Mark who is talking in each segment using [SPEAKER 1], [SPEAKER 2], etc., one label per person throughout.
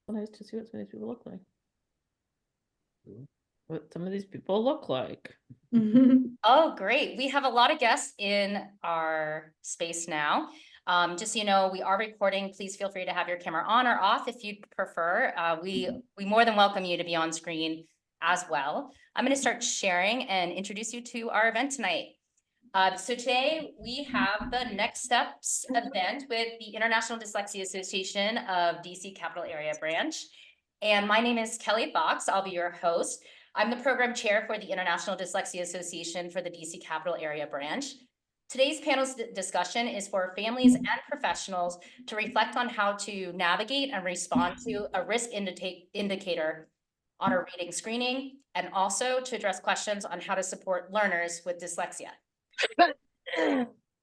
[SPEAKER 1] Nice to see what some of these people look like. What some of these people look like.
[SPEAKER 2] Oh, great. We have a lot of guests in our space now. Just so you know, we are recording. Please feel free to have your camera on or off if you'd prefer. We more than welcome you to be on screen as well. I'm going to start sharing and introduce you to our event tonight. So today we have the Next Steps event with the International Dyslexia Association of DC Capital Area Branch. And my name is Kelly Fox. I'll be your host. I'm the program chair for the International Dyslexia Association for the DC Capital Area Branch. Today's panel's discussion is for families and professionals to reflect on how to navigate and respond to a risk indicator on a reading screening, and also to address questions on how to support learners with dyslexia.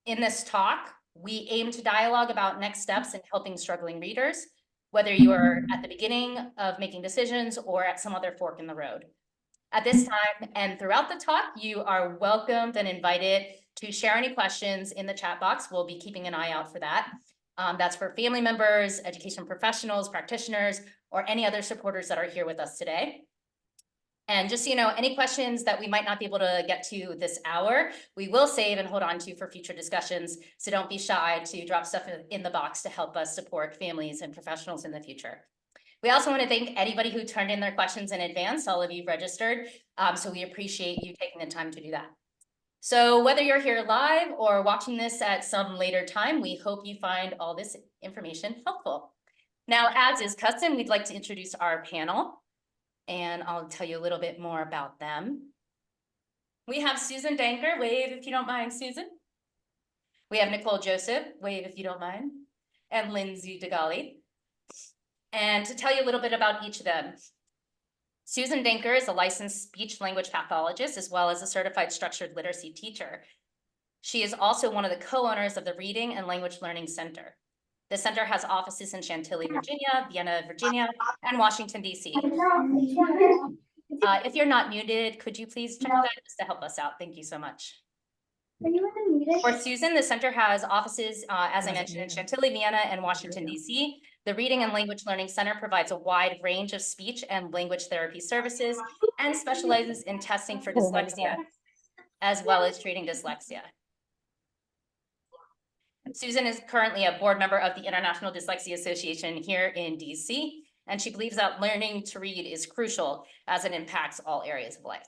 [SPEAKER 2] In this talk, we aim to dialogue about next steps in helping struggling readers, whether you are at the beginning of making decisions or at some other fork in the road. At this time and throughout the talk, you are welcomed and invited to share any questions in the chat box. We'll be keeping an eye out for that. That's for family members, education professionals, practitioners, or any other supporters that are here with us today. And just so you know, any questions that we might not be able to get to this hour, we will save and hold on to for future discussions. So don't be shy to drop stuff in the box to help us support families and professionals in the future. We also want to thank anybody who turned in their questions in advance. All of you registered. So we appreciate you taking the time to do that. So whether you're here live or watching this at some later time, we hope you find all this information helpful. Now, as is custom, we'd like to introduce our panel, and I'll tell you a little bit more about them. We have Susan Danker, wave if you don't mind, Susan. We have Nicole Joseph, wave if you don't mind, and Lindsay DeGali. And to tell you a little bit about each of them, Susan Danker is a licensed speech language pathologist as well as a certified structured literacy teacher. She is also one of the co-owners of the Reading and Language Learning Center. The center has offices in Chantilly, Virginia, Vienna, Virginia, and Washington, D.C. If you're not muted, could you please check that just to help us out? Thank you so much. For Susan, the center has offices, as I mentioned, in Chantilly, Vienna, and Washington, D.C. The Reading and Language Learning Center provides a wide range of speech and language therapy services and specializes in testing for dyslexia, as well as treating dyslexia. Susan is currently a board member of the International Dyslexia Association here in DC, and she believes that learning to read is crucial as it impacts all areas of life.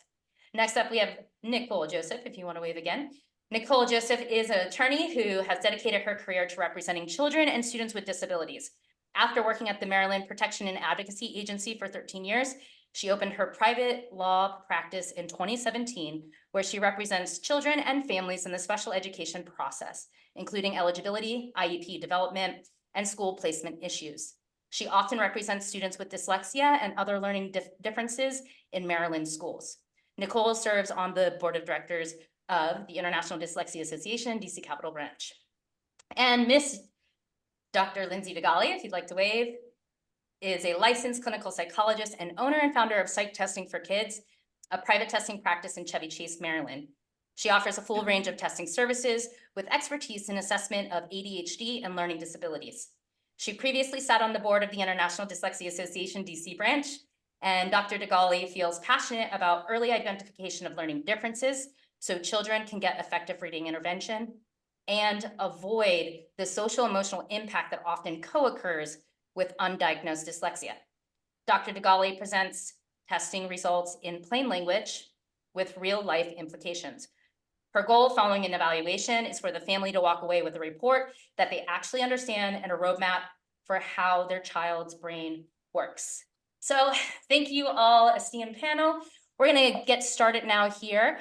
[SPEAKER 2] Next up, we have Nicole Joseph, if you want to wave again. Nicole Joseph is an attorney who has dedicated her career to representing children and students with disabilities. After working at the Maryland Protection and Advocacy Agency for 13 years, she opened her private law practice in 2017, where she represents children and families in the special education process, including eligibility, IEP development, and school placement issues. She often represents students with dyslexia and other learning differences in Maryland schools. Nicole serves on the board of directors of the International Dyslexia Association, DC Capital Branch. And Miss Dr. Lindsay DeGali, if you'd like to wave, is a licensed clinical psychologist and owner and founder of Psych Testing for Kids, a private testing practice in Chevy Chase, Maryland. She offers a full range of testing services with expertise in assessment of ADHD and learning disabilities. She previously sat on the board of the International Dyslexia Association DC branch, and Dr. DeGali feels passionate about early identification of learning differences so children can get effective reading intervention and avoid the social emotional impact that often co-occurs with undiagnosed dyslexia. Dr. DeGali presents testing results in plain language with real life implications. Her goal following an evaluation is for the family to walk away with a report that they actually understand and a roadmap for how their child's brain works. So thank you all, esteemed panel. We're gonna get started now here.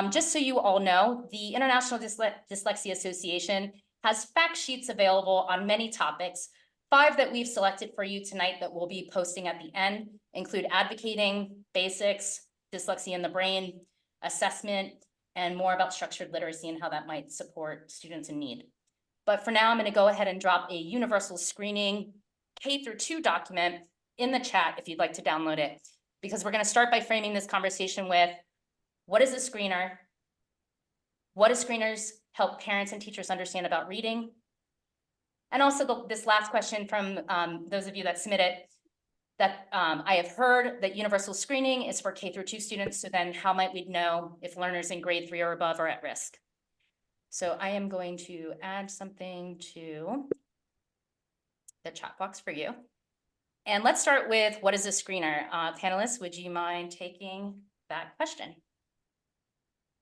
[SPEAKER 2] Just so you all know, the International Dyslexia Association has fact sheets available on many topics. 5 that we've selected for you tonight that we'll be posting at the end include advocating, basics, dyslexia in the brain, assessment, and more about structured literacy and how that might support students in need. But for now, I'm going to go ahead and drop a universal screening K-2 document in the chat if you'd like to download it, because we're going to start by framing this conversation with, what is a screener? What do screeners help parents and teachers understand about reading? And also this last question from those of you that submitted, that I have heard that universal screening is for K through 2 students. So then how might we know if learners in grade 3 or above are at risk? So I am going to add something to the chat box for you. And let's start with, what is a screener? Panelists, would you mind taking that question?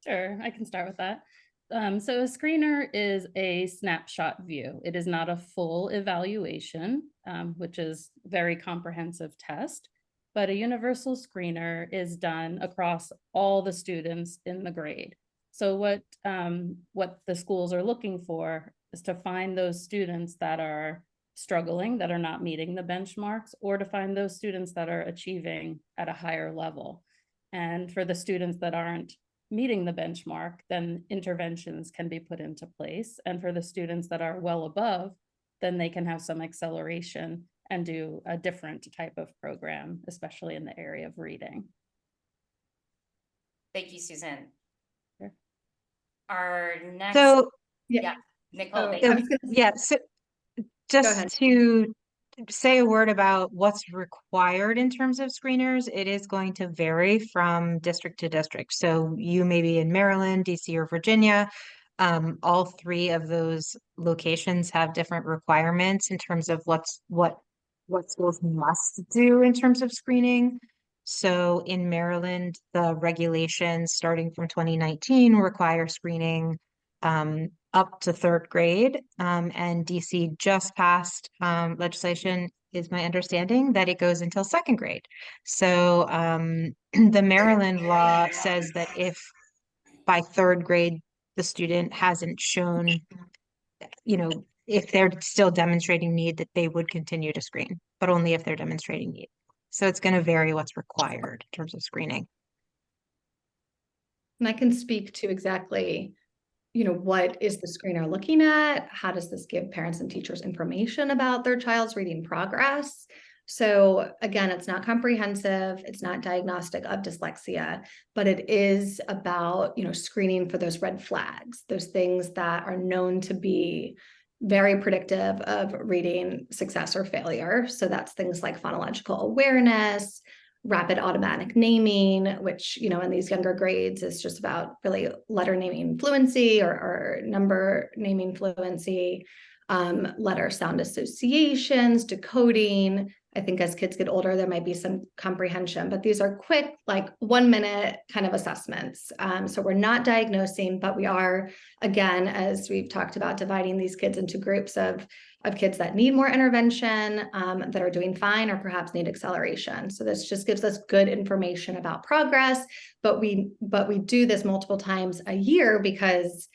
[SPEAKER 3] Sure, I can start with that. So a screener is a snapshot view. It is not a full evaluation, which is very comprehensive test, but a universal screener is done across all the students in the grade. So what the schools are looking for is to find those students that are struggling, that are not meeting the benchmarks, or to find those students that are achieving at a higher level. And for the students that aren't meeting the benchmark, then interventions can be put into place. And for the students that are well above, then they can have some acceleration and do a different type of program, especially in the area of reading.
[SPEAKER 2] Thank you, Susan.
[SPEAKER 3] Sure.
[SPEAKER 2] Our next,
[SPEAKER 4] So,
[SPEAKER 2] yeah, Nicole,
[SPEAKER 5] Oh,
[SPEAKER 2] thank
[SPEAKER 5] I
[SPEAKER 2] you.
[SPEAKER 5] was gonna-
[SPEAKER 4] yeah, so
[SPEAKER 5] Go ahead.
[SPEAKER 4] just to say a word about what's required in terms of screeners, it is going to vary from district to district. So you may be in Maryland, DC, or Virginia. All three of those locations have different requirements in terms of what schools must do in terms of screening. So in Maryland, the regulations starting from 2019 require screening up to third grade, and DC just passed legislation, is my understanding, that it goes until second grade. So the Maryland law says that if by third grade the student hasn't shown, if they're still demonstrating need, that they would continue to screen, but only if they're demonstrating need. So it's going to vary what's required in terms of screening.
[SPEAKER 5] And I can speak to exactly, what is the screener looking at? How does this give parents and teachers information about their child's reading progress? So again, it's not comprehensive, it's not diagnostic of dyslexia, but it is about, screening for those red flags, those things that are known to be very predictive of reading success or failure. So that's things like phonological awareness, rapid automatic naming, which, in these younger grades is just about really letter naming fluency or number naming fluency, letter sound associations, decoding. I think as kids get older, there might be some comprehension, but these are quick, like 1 minute kind of assessments. So we're not diagnosing, but we are, again, as we've talked about, dividing these kids into groups of kids that need more intervention, that are doing fine, or perhaps need acceleration. So this just gives us good information about progress, but we do this multiple times a year because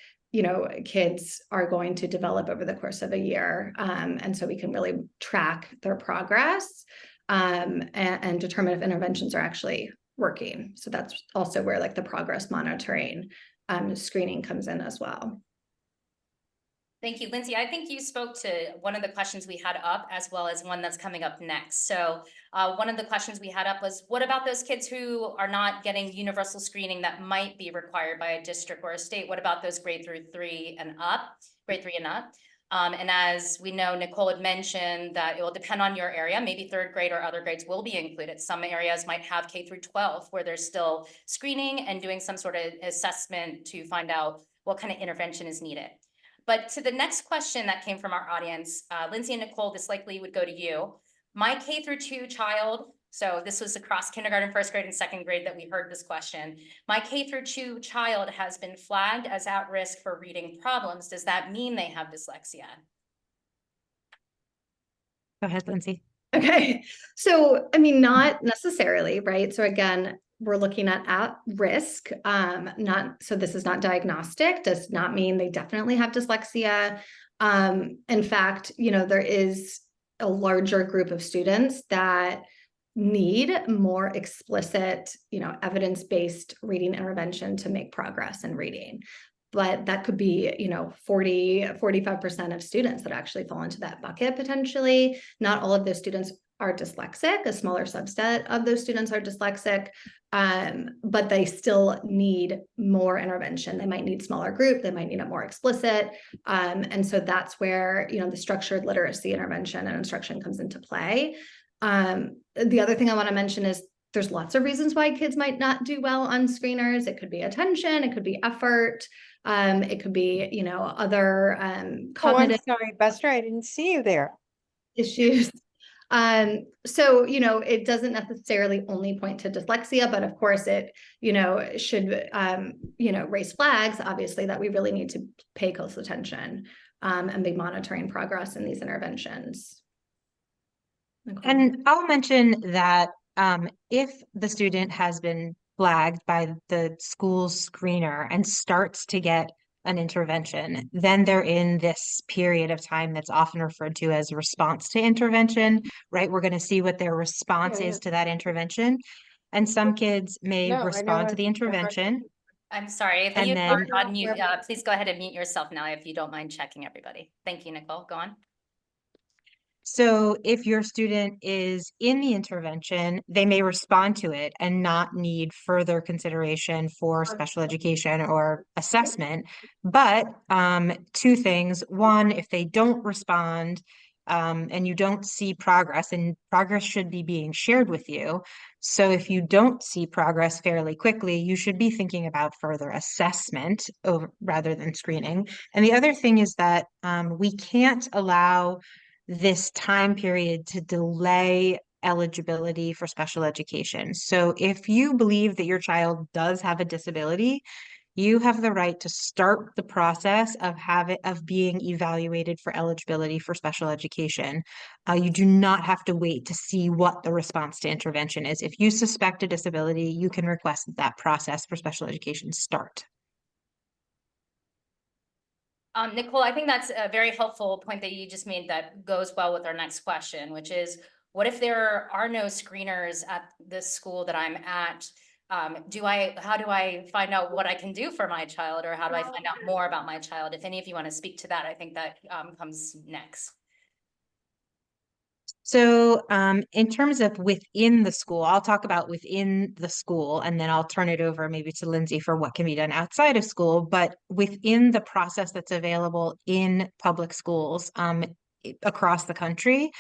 [SPEAKER 5] kids are going to develop over the course of a year. And so we can really track their progress, and determine if interventions are actually working. So that's also where the progress monitoring, screening comes in as well.
[SPEAKER 2] Thank you, Lindsay. I think you spoke to one of the questions we had up, as well as one that's coming up next. So one of the questions we had up was, what about those kids who are not getting universal screening that might be required by a district or a state? What about those grade 3 and up? And as we know, Nicole had mentioned that it will depend on your area. Maybe third grade or other grades will be included. Some areas might have K through 12 where there's still screening and doing some sort of assessment to find out what kind of intervention is needed. But to the next question that came from our audience, Lindsay and Nicole, this likely would go to you. My K through 2 child, so this was across kindergarten, first grade, and second grade that we heard this question. My K through 2 child has been flagged as at risk for reading problems. Does that mean they have dyslexia?
[SPEAKER 4] Go ahead, Lindsay.
[SPEAKER 5] Okay, so not necessarily, right? So again, we're looking at risk, so this is not diagnostic, does not mean they definitely have dyslexia. In fact, there is a larger group of students that need more explicit, evidence-based reading intervention to make progress in reading. But that could be, 45% of students that actually fall into that bucket potentially. Not all of those students are dyslexic. A smaller subset of those students are dyslexic, but they still need more intervention. They might need smaller group, they might need it more explicit. And so that's where, the structured literacy intervention and instruction comes into play. the other thing I want to mention is there's lots of reasons why kids might not do well on screeners. It could be attention, it could be effort, it could be, you know, other
[SPEAKER 6] Oh, I'm
[SPEAKER 5] cognitive
[SPEAKER 6] sorry, Buster, I didn't see you there.
[SPEAKER 5] issues. So, you know, it doesn't necessarily only point to dyslexia, but of course it, you know, should, you know, raise flags, obviously, that we really need to pay close attention, and be monitoring progress in these interventions. Nicole?
[SPEAKER 4] And I'll mention that if the student has been flagged by the school screener and starts to get an intervention, then they're in this period of time that's often referred to as response to intervention, right? We're going to see what their response
[SPEAKER 6] Yeah,
[SPEAKER 4] is
[SPEAKER 6] yeah.
[SPEAKER 4] to that intervention. And some kids may
[SPEAKER 6] No, I know
[SPEAKER 4] respond to
[SPEAKER 6] what
[SPEAKER 4] the
[SPEAKER 6] you're talking
[SPEAKER 4] intervention.
[SPEAKER 2] I'm sorry, if
[SPEAKER 4] And
[SPEAKER 2] you
[SPEAKER 4] then-
[SPEAKER 2] on mute, please go ahead and mute yourself now if you don't mind checking everybody. Thank you, Nicole. Go on.
[SPEAKER 4] So if your student is in the intervention, they may respond to it and not need further consideration for special education or assessment. But two things. One, if they don't respond and you don't see progress, and progress should be being shared with you. So if you don't see progress fairly quickly, you should be thinking about further assessment rather than screening. And the other thing is that we can't allow this time period to delay eligibility for special education. So if you believe that your child does have a disability, you have the right to start the process of being evaluated for eligibility for special education. You do not have to wait to see what the response to intervention is. If you suspect a disability, you can request that process for special education start.
[SPEAKER 2] Nicole, I think that's a very helpful point that you just made that goes well with our next question, which is, what if there are no screeners at this school that I'm at? How do I find out what I can do for my child, or how do I find out more about my child? If any of you want to speak to that, I think that comes next.
[SPEAKER 4] So in terms of within the school, I'll talk about within the school, and then I'll turn it over maybe to Lindsay for what can be done outside of school. But within the process that's available in public schools across the country,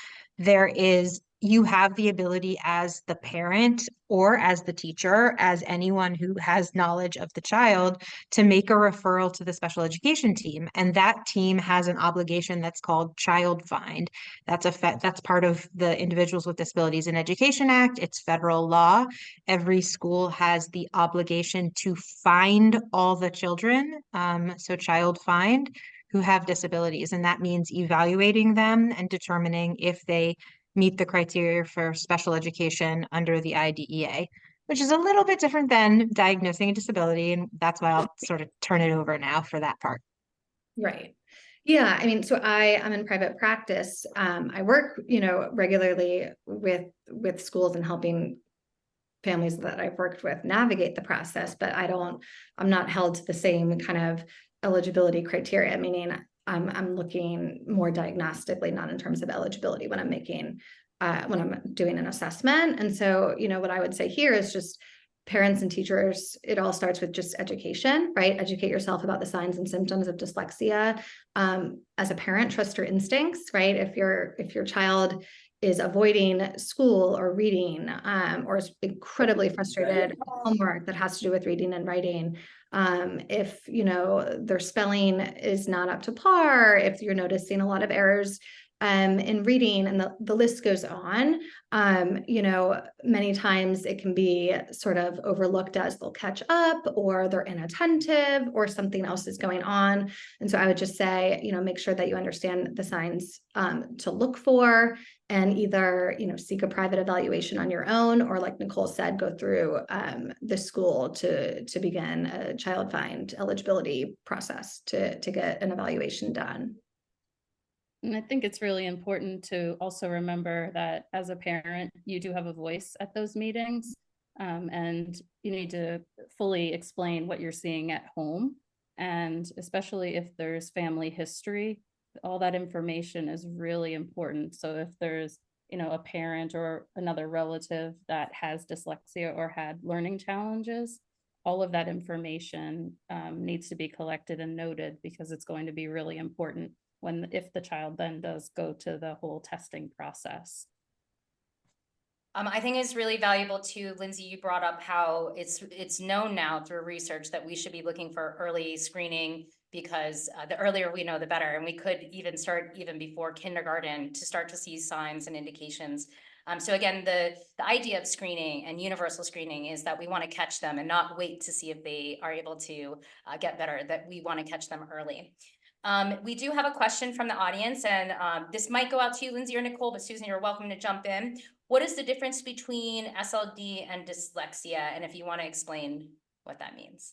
[SPEAKER 4] you have the ability as the parent or as the teacher, as anyone who has knowledge of the child, to make a referral to the special education team. And that team has an obligation that's called Child Find. That's part of the Individuals with Disabilities in Education Act. It's federal law. Every school has the obligation to find all the children, so Child Find, who have disabilities. And that means evaluating them and determining if they meet the criteria for special education under the IDEA, which is a little bit different than diagnosing a disability. And that's why I'll sort of turn it over now for that part.
[SPEAKER 5] Right. Yeah, I mean, so I am in private practice. I work, you know, regularly with schools and helping families that I've worked with navigate the process, but I'm not held to the same kind of eligibility criteria, meaning I'm looking more diagnostically, not in terms of eligibility when I'm doing an assessment. And so, you know, what I would say here is just parents and teachers, it all starts with just education, right? Educate yourself about the signs and symptoms of dyslexia. As a parent, trust your instincts, right? If your child is avoiding school or reading, or is incredibly frustrated with homework that has to do with reading and writing, if you know their spelling is not up to par, if you're noticing a lot of errors in reading, and the list goes on, you know, many times it can be sort of overlooked as they'll catch up, or they're inattentive, or something else is going on. And so I would just say, you know, make sure that you understand the signs to look for, and either, you know, seek a private evaluation on your own, or like Nicole said, go through the school to begin a Child Find eligibility process to get an evaluation done.
[SPEAKER 3] And I think it's really important to also remember that as a parent, you do have a voice at those meetings, and you need to fully explain what you're seeing at home. And especially if there's family history, all that information is really important. So if there's, you know, a parent or another relative that has dyslexia or had learning challenges, all of that information needs to be collected and noted, because it's going to be really important if the child then does go to the whole testing process.
[SPEAKER 2] I think it's really valuable too, Lindsay, you brought up how it's known now through research that we should be looking for early screening because the earlier we know, the better. And we could even start even before kindergarten to start to see signs and indications. So again, the idea of screening and universal screening is that we want to catch them and not wait to see if they are able to get better, that we want to catch them early. We do have a question from the audience, and this might go out to you, Lindsay or Nicole, but Susan, you're welcome to jump in. What is the difference between SLD and dyslexia? And if you want to explain what that means.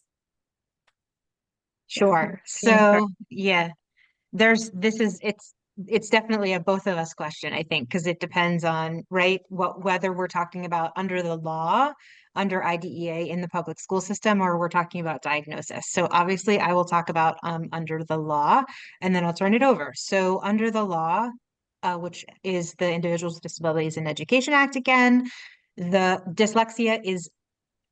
[SPEAKER 4] Sure. So yeah, it's definitely a both of us question, I think, because it depends on, right, whether we're talking about under the law, under IDEA in the public school system, or we're talking about diagnosis. So obviously I will talk about under the law, and then I'll turn it over. So under the law, which is the Individuals with Disabilities in Education Act again, the dyslexia is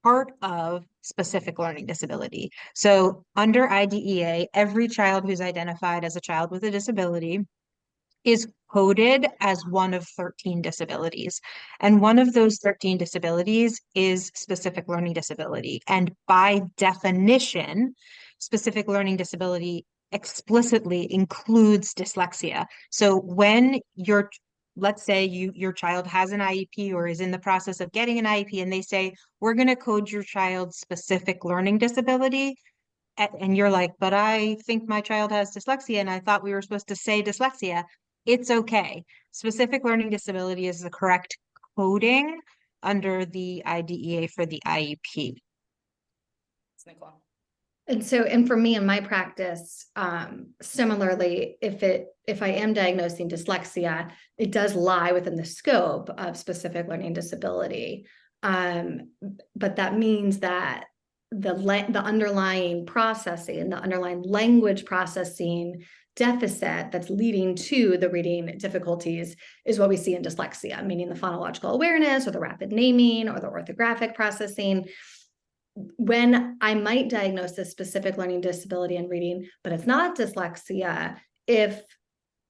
[SPEAKER 4] part of specific learning disability. So under IDEA, every child who's identified as a child with a disability is coded as one of 13 disabilities. And one of those 13 disabilities is specific learning disability. And by definition, specific learning disability explicitly includes dyslexia. So when let's say your child has an IEP or is in the process of getting an IEP and they say, we're going to code your child's specific learning disability. And you're like, but I think my child has dyslexia and I thought we were supposed to say dyslexia. It's okay. Specific learning disability is the correct coding under the IDEA for the IEP.
[SPEAKER 2] It's Nicole.
[SPEAKER 5] And for me in my practice, similarly, if I am diagnosing dyslexia, it does lie within the scope of specific learning disability. But that means that the underlying processing, the underlying language processing deficit that's leading to the reading difficulties is what we see in dyslexia, meaning the phonological awareness or the rapid naming or the orthographic processing. When I might diagnose this specific learning disability in reading, but it's not dyslexia, if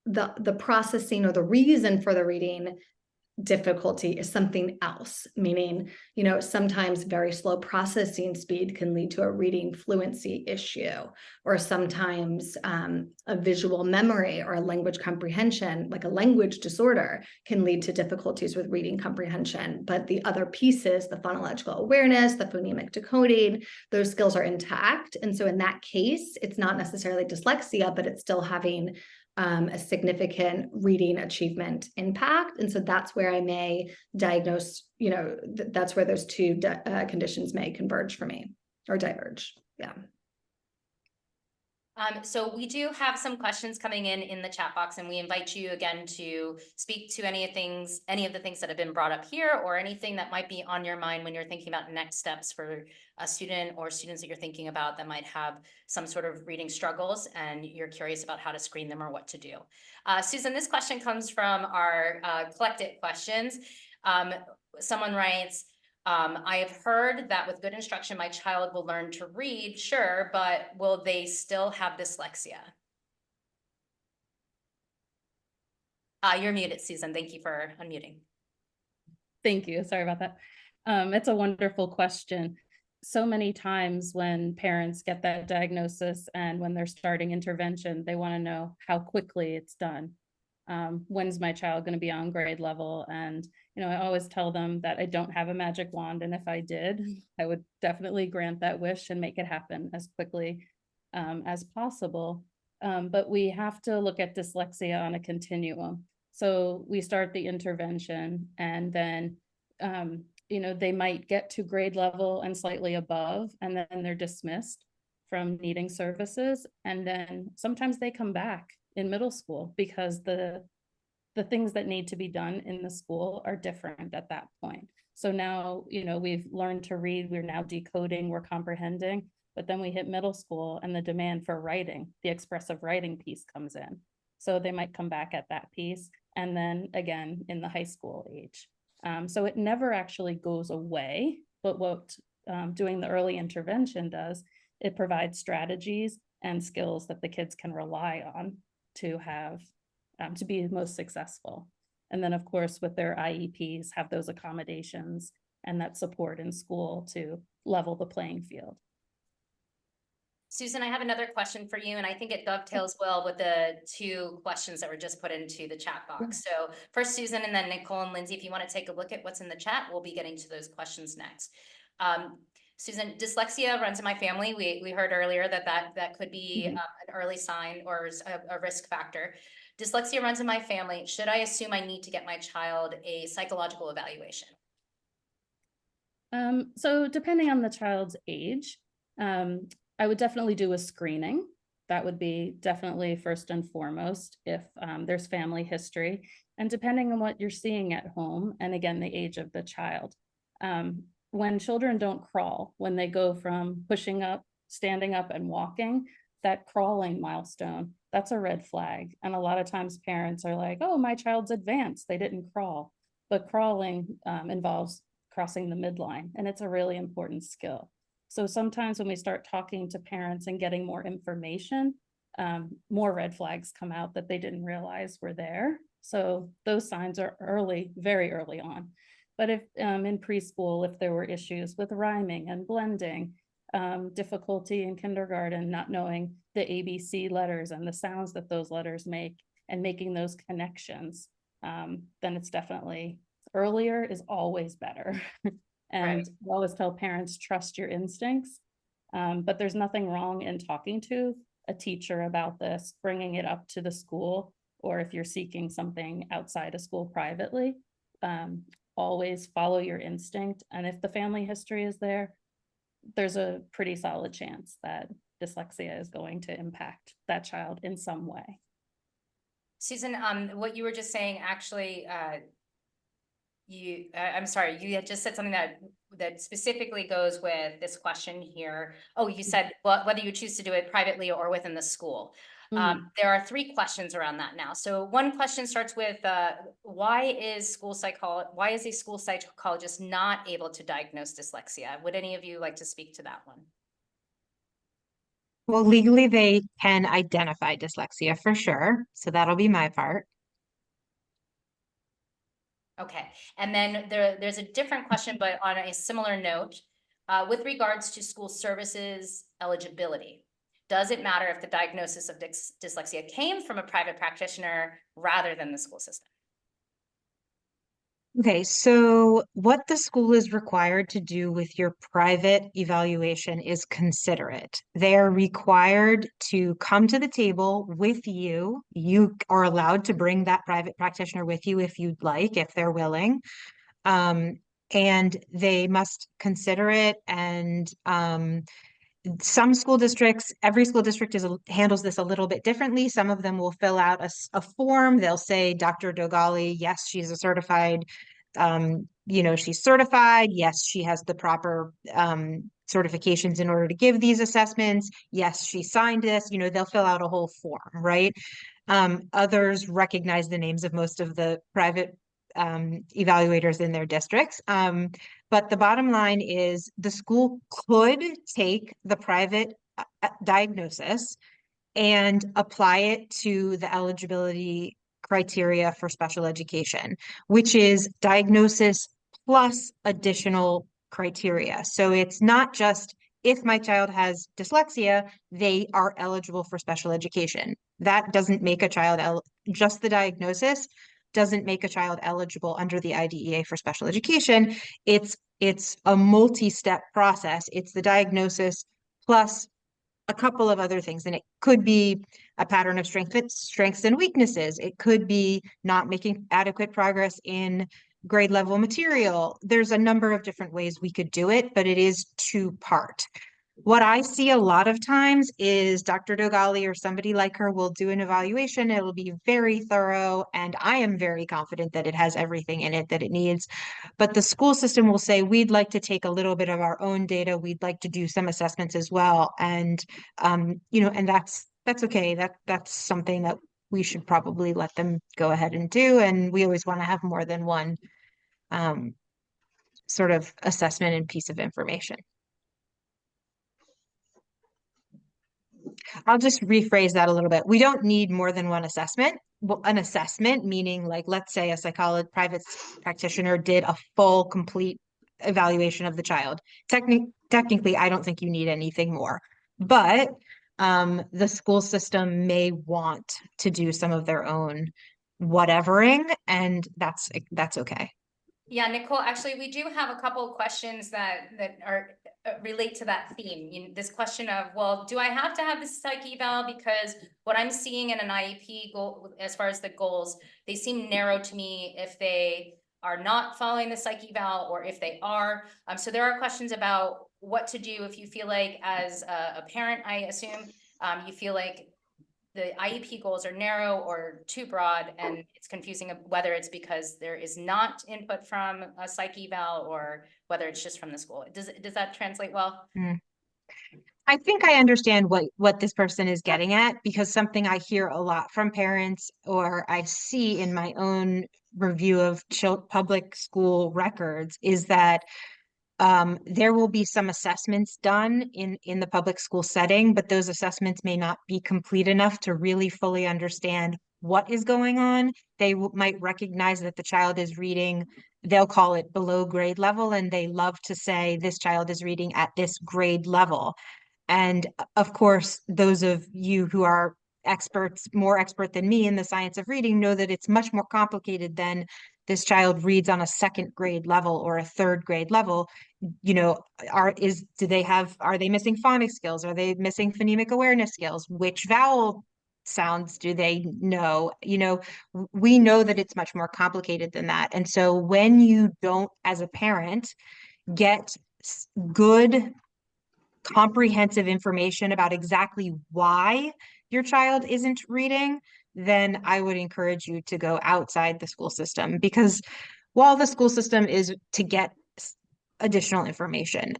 [SPEAKER 5] the processing or the reason for the reading difficulty is something else, meaning, sometimes very slow processing speed can lead to a reading fluency issue, or sometimes a visual memory or a language comprehension, like a language disorder, can lead to difficulties with reading comprehension. But the other pieces, the phonological awareness, the phonemic decoding, those skills are intact. And so in that case, it's not necessarily dyslexia, but it's still having a significant reading achievement impact. And so that's where I may diagnose, that's where those two conditions may converge for me or diverge. Yeah.
[SPEAKER 2] So we do have some questions coming in the chat box, and we invite you again to speak to any of the things that have been brought up here, or anything that might be on your mind when you're thinking about next steps for a student or students that you're thinking about that might have some sort of reading struggles and you're curious about how to screen them or what to do. Susan, this question comes from our collected questions. Someone writes, I have heard that with good instruction, my child will learn to read, sure, but will they still have dyslexia? You're muted, Susan. Thank you for unmuting.
[SPEAKER 3] Thank you. Sorry about that. It's a wonderful question. So many times when parents get that diagnosis and when they're starting intervention, they want to know how quickly it's done. When's my child going to be on grade level? And I always tell them that I don't have a magic wand, and if I did, I would definitely grant that wish and make it happen as quickly as possible. But we have to look at dyslexia on a continuum. So we start the intervention, and then they might get to grade level and slightly above, and then they're dismissed from needing services. And then sometimes they come back in middle school because the things that need to be done in the school are different at that point. So now, we've learned to read, we're now decoding, we're comprehending, but then we hit middle school and the demand for writing, the expressive writing piece comes in. So they might come back at that piece, and then again in the high school age. So it never actually goes away, but what doing the early intervention does, it provides strategies and skills that the kids can rely on to have to be most successful. And then, of course, with their IEPs, have those accommodations and that support in school to level the playing field.
[SPEAKER 2] Susan, I have another question for you, and I think it dovetails well with the two questions that were just put into the chat box. So first Susan, and then Nicole and Lindsay, if you want to take a look at what's in the chat, we'll be getting to those questions next. Susan, dyslexia runs in my family. We heard earlier that could be an early sign or a risk factor. Dyslexia runs in my family. Should I assume I need to get my child a psychological evaluation?
[SPEAKER 3] So depending on the child's age, I would definitely do a screening. That would be definitely first and foremost if there's family history, and depending on what you're seeing at home, and again, the age of the child. When children don't crawl, when they go from pushing up, standing up and walking, that crawling milestone, that's a red flag. And a lot of times parents are like, oh, my child's advanced, they didn't crawl. But crawling involves crossing the midline, and it's a really important skill. So sometimes when we start talking to parents and getting more information, more red flags come out that they didn't realize were there. So those signs are early, very early on. But if in preschool, if there were issues with rhyming and blending, difficulty in kindergarten, not knowing the ABC letters and the sounds that those letters make and making those connections, then it's definitely earlier is always better. And
[SPEAKER 2] Right.
[SPEAKER 3] I always tell parents, trust your instincts. But there's nothing wrong in talking to a teacher about this, bringing it up to the school, or if you're seeking something outside of school privately, always follow your instinct. And if the family history is there, there's a pretty solid chance that dyslexia is going to impact that child in some way.
[SPEAKER 2] Susan, what you were just saying, actually, I'm sorry, you had just said something that specifically goes with this question here. Oh, you said whether you choose to do it privately or within the school. There are three questions around that now. So one question starts with, why is a school psychologist not able to diagnose dyslexia? Would any of you like to speak to that one?
[SPEAKER 4] Well, legally, they can identify dyslexia for sure. So that'll be my part.
[SPEAKER 2] Okay, and then there's a different question, but on a similar note, with regards to school services eligibility, does it matter if the diagnosis of dyslexia came from a private practitioner rather than the school system?
[SPEAKER 4] Okay, so what the school is required to do with your private evaluation is consider it. They are required to come to the table with you. You are allowed to bring that private practitioner with you if you'd like, if they're willing. And they must consider it. And some school districts, every school district handles this a little bit differently. Some of them will fill out a form. They'll say, Dr. Dogali, yes, she's a certified, she's certified. Yes, she has the proper certifications in order to give these assessments. Yes, she signed this. They'll fill out a whole form, right? Others recognize the names of most of the private evaluators in their districts. But the bottom line is the school could take the private diagnosis and apply it to the eligibility criteria for special education, which is diagnosis plus additional criteria. So it's not just if my child has dyslexia, they are eligible for special education. That doesn't make a child, just the diagnosis doesn't make a child eligible under the IDEA for special education. It's a multi-step process. It's the diagnosis plus a couple of other things. And it could be a pattern of strengths and weaknesses. It could be not making adequate progress in grade level material. There's a number of different ways we could do it, but it is two-part. What I see a lot of times is Dr. Dogali or somebody like her will do an evaluation. It'll be very thorough, and I am very confident that it has everything in it that it needs. But the school system will say, we'd like to take a little bit of our own data. We'd like to do some assessments as well. And, and that's okay. That's something that we should probably let them go ahead and do. And we always want to have more than one sort of assessment and piece of information. I'll just rephrase that a little bit. We don't need more than one assessment. Well, an assessment, meaning like, let's say a private practitioner did a full, complete evaluation of the child. Technically, I don't think you need anything more, but the school system may want to do some of their own whatevering, and that's okay.
[SPEAKER 2] Yeah, Nicole, actually, we do have a couple of questions that are relate to that theme. This question of, well, do I have to have this psych eval? Because what I'm seeing in an IEP goal, as far as the goals, they seem narrow to me if they are not following the psych eval or if they are. So there are questions about what to do if you feel like, as a parent, I assume, you feel like the IEP goals are narrow or too broad, and it's confusing whether it's because there is not input from a psych eval or whether it's just from the school. Does that translate well?
[SPEAKER 4] I think I understand what this person is getting at, because something I hear a lot from parents, or I see in my own review of public school records, is that there will be some assessments done in the public school setting, but those assessments may not be complete enough to really fully understand what is going on. They might recognize that the child is reading, they'll call it below grade level, and they love to say this child is reading at this grade level. And of course, those of you who are experts, more expert than me in the science of reading, know that it's much more complicated than this child reads on a second grade level or a third grade level. You know, are they missing phonics skills? Are they missing phonemic awareness skills? Which vowel sounds do they know? You know, we know that it's much more complicated than that. And so when you don't, as a parent, get good comprehensive information about exactly why your child isn't reading, then I would encourage you to go outside the school system, because while the school system is to get additional information,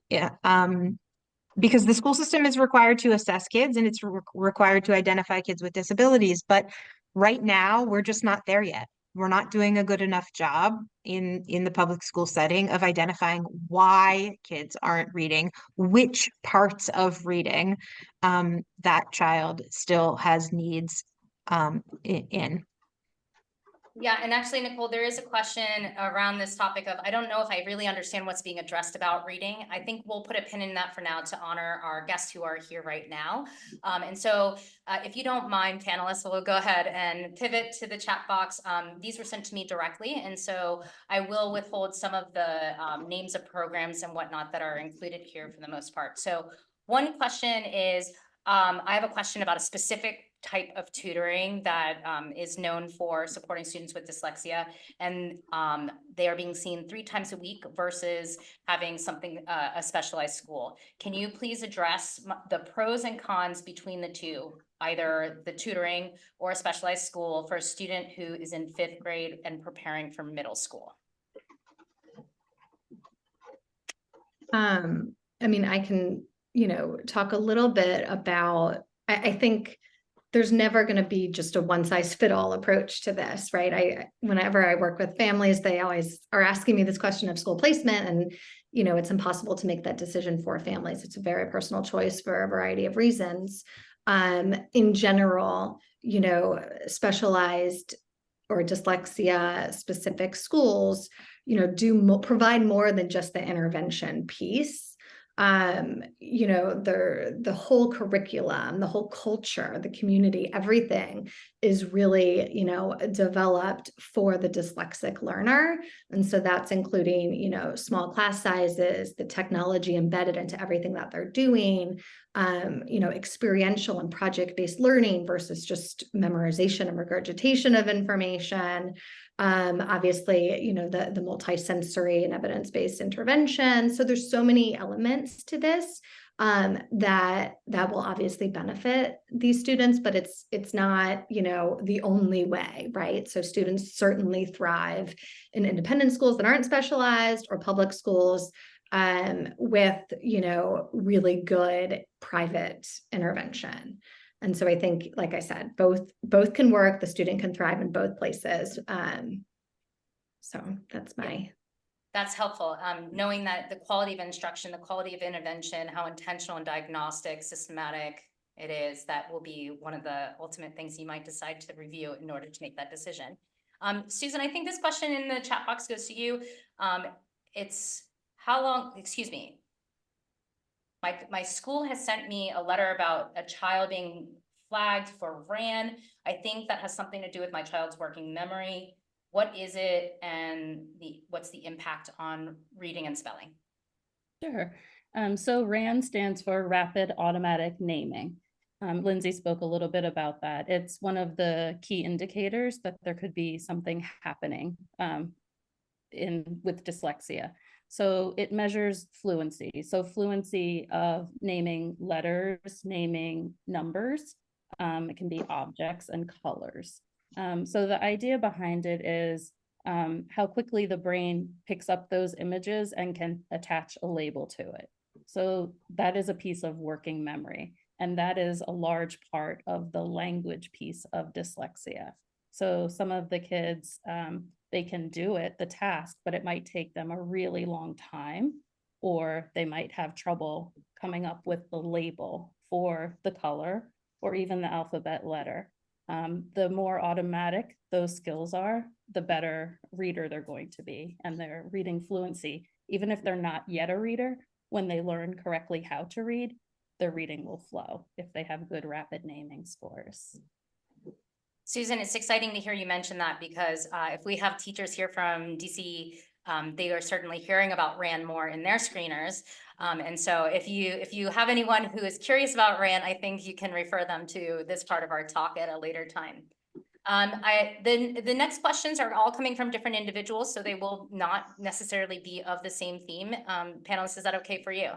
[SPEAKER 4] because the school system is required to assess kids and it's required to identify kids with disabilities, but right now we're just not there yet. We're not doing a good enough job in the public school setting of identifying why kids aren't reading, which parts of reading that child still has needs in.
[SPEAKER 2] Yeah, and actually, Nicole, there is a question around this topic of, I don't know if I really understand what's being addressed about reading. I think we'll put a pin in that for now to honor our guests who are here right now. And so if you don't mind, panelists, we'll go ahead and pivot to the chat box. These were sent to me directly, and so I will withhold some of the names of programs and whatnot that are included here for the most part. So one question is, I have a question about a specific type of tutoring that is known for supporting students with dyslexia, and they are being seen 3 times a week versus having something, a specialized school. Can you please address the pros and cons between the two, either the tutoring or a specialized school for a student who is in 5th grade and preparing for middle school?
[SPEAKER 5] I mean, I can, talk a little bit about, I think there's never going to be just a one size fit all approach to this, right? Whenever I work with families, they always are asking me this question of school placement, and, it's impossible to make that decision for families. It's a very personal choice for a variety of reasons. In general, specialized or dyslexia specific schools, do provide more than just the intervention piece. The whole curriculum, the whole culture, the community, everything is really, developed for the dyslexic learner. And so that's including, small class sizes, the technology embedded into everything that they're doing, experiential and project-based learning versus just memorization and regurgitation of information. Obviously, the multi-sensory and evidence-based intervention. So there's so many elements to this that will obviously benefit these students, but it's not, the only way, right? So students certainly thrive in independent schools that aren't specialized, or public schools with, really good private intervention. And so I think, like I said, both can work. The student can thrive in both places. So
[SPEAKER 2] that's helpful. Knowing that the quality of instruction, the quality of intervention, how intentional and diagnostic, systematic it is, that will be one of the ultimate things you might decide to review in order to make that decision. Susan, I think this question in the chat box goes to you. It's how long, excuse me. My school has sent me a letter about a child being flagged for RAN. I think that has something to do with my child's working memory. What is it, and what's the impact on reading and spelling?
[SPEAKER 3] Sure. So RAN stands for Rapid Automatic Naming. Lindsay spoke a little bit about that. It's one of the key indicators that there could be something happening with dyslexia. So it measures fluency. So fluency of naming letters, naming numbers. It can be objects and colors. So the idea behind it is how quickly the brain picks up those images and can attach a label to it. So that is a piece of working memory. And that is a large part of the language piece of dyslexia. So some of the kids, they can do it, the task, but it might take them a really long time, or they might have trouble coming up with the label for the color or even the alphabet letter. The more automatic those skills are, the better reader they're going to be, and their reading fluency, even if they're not yet a reader, when they learn correctly how to read, their reading will flow if they have good rapid naming scores.
[SPEAKER 2] Susan, it's exciting to hear you mention that, because if we have teachers here from DC, they are certainly hearing about RAN more in their screeners. And so if you have anyone who is curious about RAN, I think you can refer them to this part of our talk at a later time. The next questions are all coming from different individuals, so they will not necessarily be of the same theme. Panelists, is that okay for you?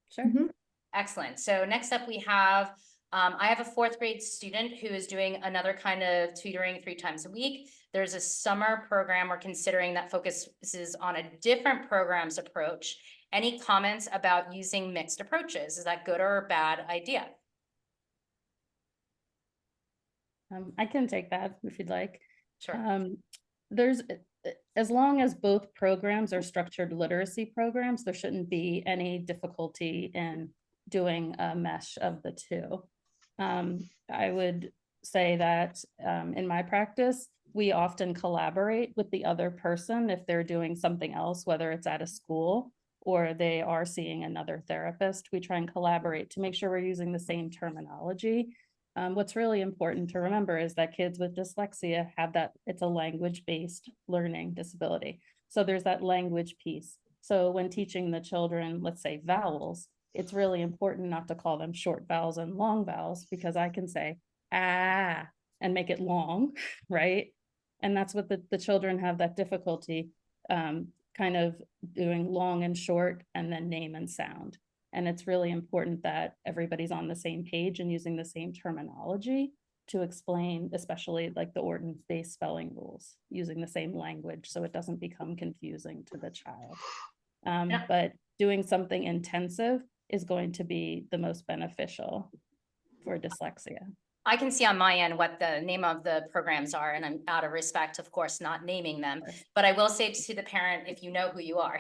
[SPEAKER 3] Sure.
[SPEAKER 5] Mhm.
[SPEAKER 2] Excellent. So next up we have, I have a 4th grade student who is doing another kind of tutoring 3 times a week. There's a summer program we're considering that focuses on a different program's approach. Any comments about using mixed approaches? Is that good or a bad idea?
[SPEAKER 3] I can take that if you'd like.
[SPEAKER 2] Sure.
[SPEAKER 3] As long as both programs are structured literacy programs, there shouldn't be any difficulty in doing a mesh of the two. I would say that in my practice, we often collaborate with the other person if they're doing something else, whether it's at a school or they are seeing another therapist. We try and collaborate to make sure we're using the same terminology. What's really important to remember is that kids with dyslexia have that, it's a language-based learning disability. So there's that language piece. So when teaching the children, let's say vowels, it's really important not to call them short vowels and long vowels, because I can say, ah, and make it long, right? And that's what the children have that difficulty kind of doing long and short and then name and sound. And it's really important that everybody's on the same page and using the same terminology to explain, especially like the ordinance-based spelling rules, using the same language so it doesn't become confusing to the child. But doing something intensive is going to be the most beneficial for dyslexia.
[SPEAKER 2] I can see on my end what the name of the programs are, and I'm out of respect, of course, not naming them, but I will say to the parent, if you know who you are,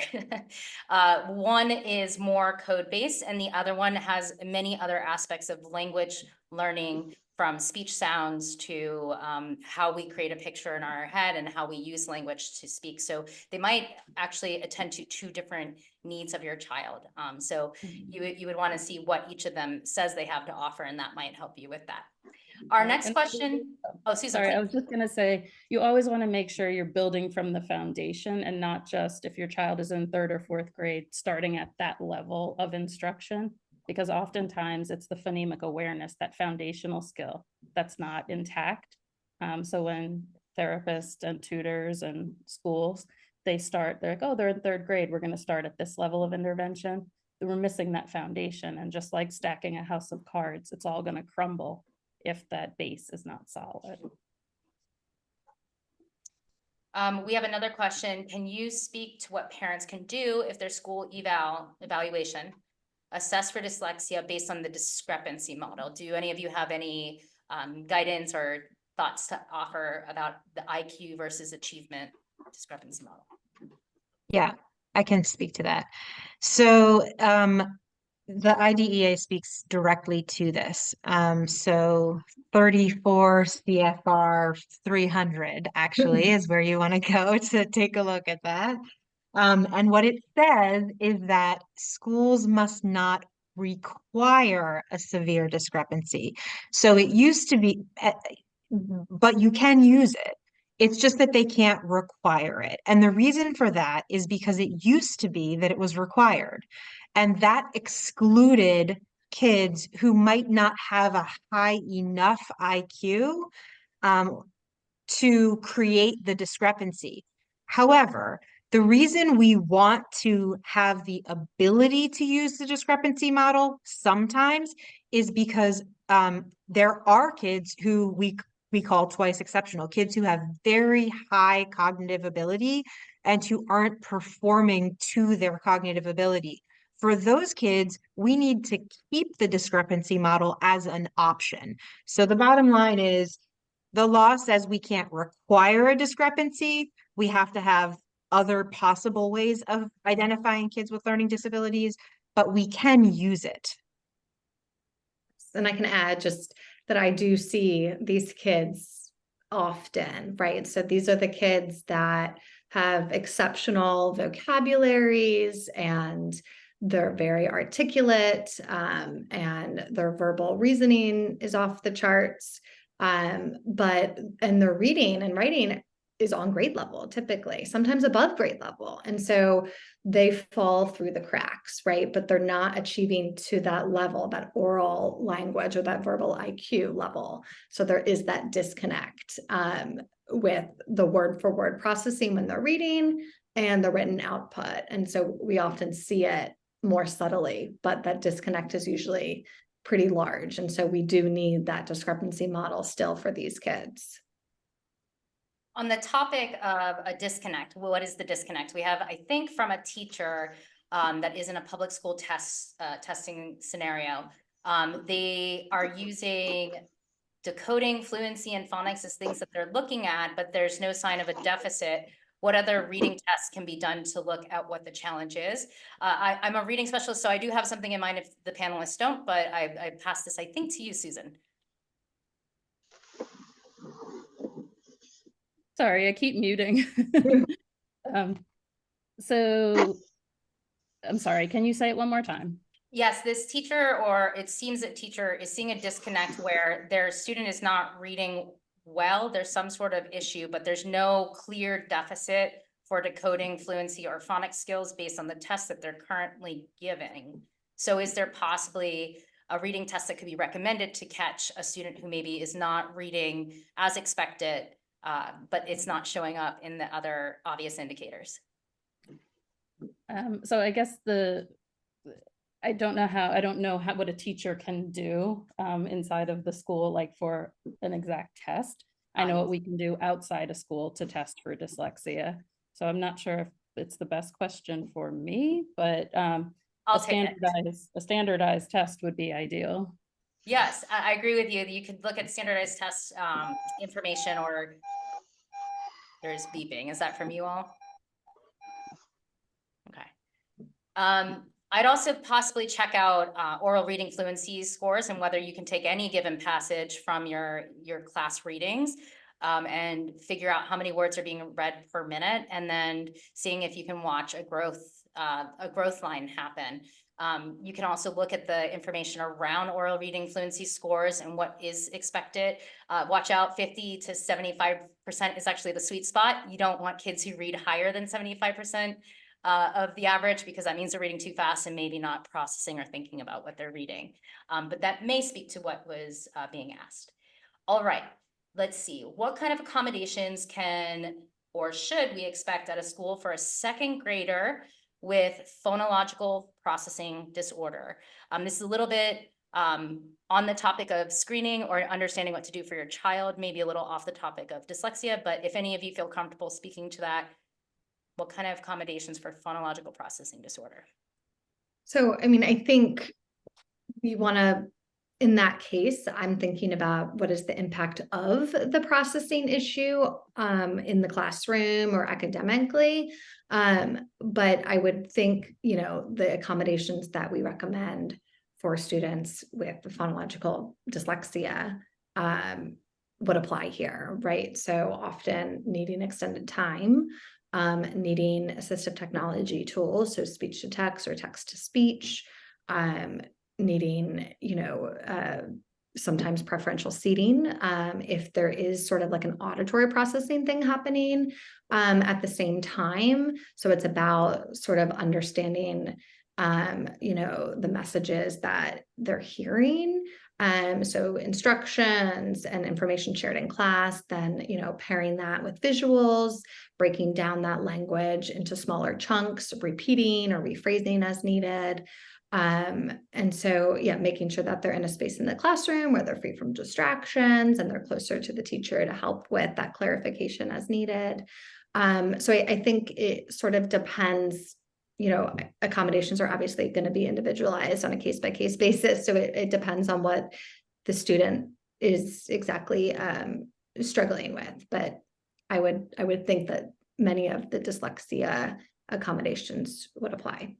[SPEAKER 2] one is more code-based and the other one has many other aspects of language learning, from speech sounds to how we create a picture in our head and how we use language to speak. So they might actually attend to 2 different needs of your child. So you would want to see what each of them says they have to offer, and that might help you with that. Our next question. Oh, Susan,
[SPEAKER 3] sorry,
[SPEAKER 2] please.
[SPEAKER 3] I was just going to say, you always want to make sure you're building from the foundation and not just if your child is in 3rd or 4th grade, starting at that level of instruction, because oftentimes it's the phonemic awareness, that foundational skill that's not intact. So when therapists and tutors and schools, they're like, oh, they're in 3rd grade, we're going to start at this level of intervention. We're missing that foundation. And just like stacking a house of cards, it's all going to crumble if that base is not solid.
[SPEAKER 2] We have another question. Can you speak to what parents can do if their school evaluation assess for dyslexia based on the discrepancy model? Do any of you have any guidance or thoughts to offer about the IQ versus achievement discrepancy model?
[SPEAKER 4] Yeah, I can speak to that. So the IDEA speaks directly to this. So 34 CFR 300 actually is where you want to go to take a look at that. And what it says is that schools must not require a severe discrepancy. So it used to be, but you can use it. It's just that they can't require it. And the reason for that is because it used to be that it was required. And that excluded kids who might not have a high enough IQ to create the discrepancy. However, the reason we want to have the ability to use the discrepancy model sometimes is because there are kids who we call twice exceptional, kids who have very high cognitive ability and who aren't performing to their cognitive ability. For those kids, we need to keep the discrepancy model as an option. So the bottom line is the law says we can't require a discrepancy. We have to have other possible ways of identifying kids with learning disabilities, but we can use it.
[SPEAKER 5] And I can add just that I do see these kids often, right? So these are the kids that have exceptional vocabularies and they're very articulate, and their verbal reasoning is off the charts. And their reading and writing is on grade level, typically, sometimes above grade level. And so they fall through the cracks, right? But they're not achieving to that level, that oral language or that verbal IQ level. So there is that disconnect with the word for word processing when they're reading and the written output. And so we often see it more subtly, but that disconnect is usually pretty large. And so we do need that discrepancy model still for these kids.
[SPEAKER 2] On the topic of a disconnect, what is the disconnect? We have, I think, from a teacher that is in a public school testing scenario. They are using decoding, fluency, and phonics as things that they're looking at, but there's no sign of a deficit. What other reading tests can be done to look at what the challenge is? I'm a reading specialist, so I do have something in mind if the panelists don't, but I pass this, I think, to you, Susan.
[SPEAKER 3] Sorry, I keep muting. So I'm sorry, can you say it one more time?
[SPEAKER 2] Yes, this teacher, or it seems that teacher is seeing a disconnect where their student is not reading well. There's some sort of issue, but there's no clear deficit for decoding, fluency, or phonics skills based on the test that they're currently giving. So is there possibly a reading test that could be recommended to catch a student who maybe is not reading as expected, but it's not showing up in the other obvious indicators?
[SPEAKER 3] So I guess I don't know what a teacher can do inside of the school, like for an exact test. I know what we can do outside of school to test for dyslexia. So I'm not sure if it's the best question for me, but
[SPEAKER 2] I'll take it.
[SPEAKER 3] a standardized test would be ideal.
[SPEAKER 2] Yes, I agree with you. You could look at standardized test information, or there's beeping. Is that from you all? Okay. I'd also possibly check out oral reading fluency scores and whether you can take any given passage from your class readings and figure out how many words are being read per minute, and then seeing if you can watch a growth line happen. You can also look at the information around oral reading fluency scores and what is expected. Watch out, 50 to 75% is actually the sweet spot. You don't want kids who read higher than 75% of the average, because that means they're reading too fast and maybe not processing or thinking about what they're reading. But that may speak to what was being asked. All right, let's see. What kind of accommodations can or should we expect at a school for a second grader with phonological processing disorder? This is a little bit on the topic of screening or understanding what to do for your child, maybe a little off the topic of dyslexia, but if any of you feel comfortable speaking to that, what kind of accommodations for phonological processing disorder?
[SPEAKER 5] So, I mean, I think we want to in that case, I'm thinking about what is the impact of the processing issue in the classroom or academically. But I would think, the accommodations that we recommend for students with phonological dyslexia would apply here, right? So often needing extended time, needing assistive technology tools, so speech to text or text to speech, needing, sometimes preferential seating, if there is sort of like an auditory processing thing happening at the same time. So it's about sort of understanding, the messages that they're hearing. So instructions and information shared in class, then, pairing that with visuals, breaking down that language into smaller chunks, repeating or rephrasing as needed. And so, yeah, making sure that they're in a space in the classroom where they're free from distractions and they're closer to the teacher to help with that clarification as needed. So I think it sort of depends, accommodations are obviously going to be individualized on a case-by-case basis. So it depends on what the student is exactly struggling with. But I would think that many of the dyslexia accommodations would apply.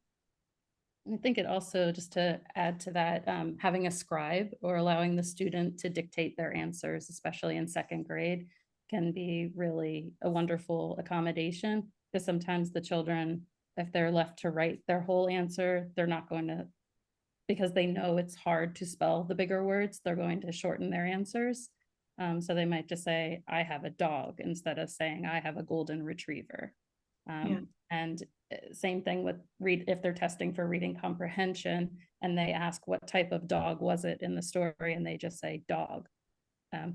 [SPEAKER 3] I think it also, just to add to that, having a scribe or allowing the student to dictate their answers, especially in second grade, can be really a wonderful accommodation, because sometimes the children, if they're left to write their whole answer, they're not going to, because they know it's hard to spell the bigger words, they're going to shorten their answers. So they might just say, I have a dog, instead of saying, I have a golden retriever. And same thing with if they're testing for reading comprehension and they ask what type of dog was it in the story, and they just say dog.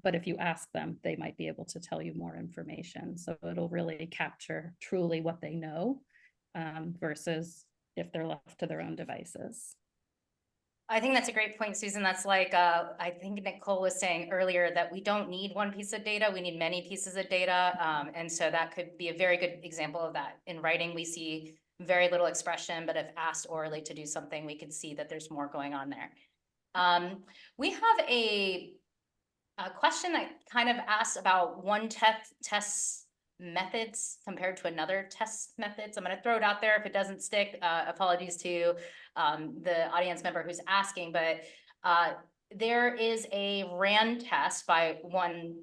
[SPEAKER 3] But if you ask them, they might be able to tell you more information. So it'll really capture truly what they know, versus if they're left to their own devices.
[SPEAKER 2] I think that's a great point, Susan. That's like, I think Nicole was saying earlier that we don't need one piece of data, we need many pieces of data. And so that could be a very good example of that. In writing, we see very little expression, but if asked orally to do something, we could see that there's more going on there. We have a question that kind of asks about one test methods compared to another test methods. I'm going to throw it out there. If it doesn't stick, apologies to the audience member who's asking, but there is a RAND test by one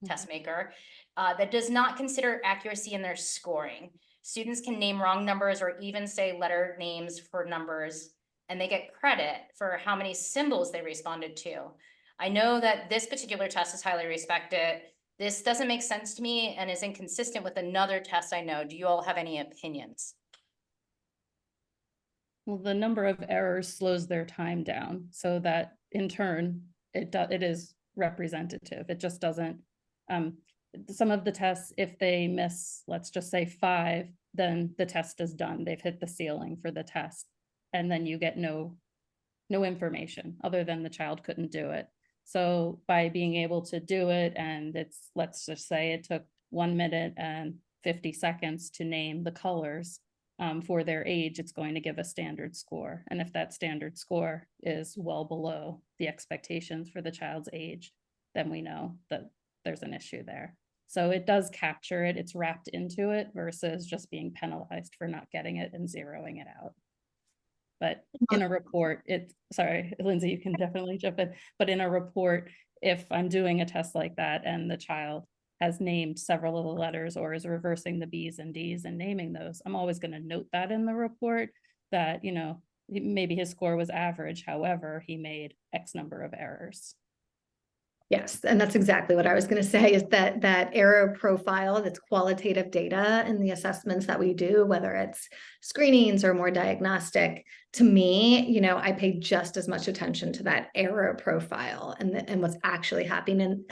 [SPEAKER 2] test maker that does not consider accuracy in their scoring. Students can name wrong numbers or even say letter names for numbers, and they get credit for how many symbols they responded to. I know that this particular test is highly respected. This doesn't make sense to me and is inconsistent with another test I know. Do you all have any opinions?
[SPEAKER 3] Well, the number of errors slows their time down, so that in turn, it is representative. It just doesn't, some of the tests, if they miss, let's just say 5, then the test is done. They've hit the ceiling for the test. And then you get no information other than the child couldn't do it. So by being able to do it, and it's, let's just say it took 1 minute and 50 seconds to name the colors for their age, it's going to give a standard score. And if that standard score is well below the expectations for the child's age, then we know that there's an issue there. So it does capture it, it's wrapped into it versus just being penalized for not getting it and zeroing it out. But in a report, sorry, Lindsay, you can definitely jump in, but in a report, if I'm doing a test like that and the child has named several of the letters or is reversing the B's and D's and naming those, I'm always going to note that in the report that, maybe his score was average, however, he made X number of errors.
[SPEAKER 5] Yes, and that's exactly what I was going to say, is that error profile, that's qualitative data in the assessments that we do, whether it's screenings or more diagnostic. To me, I pay just as much attention to that error profile and what's actually happening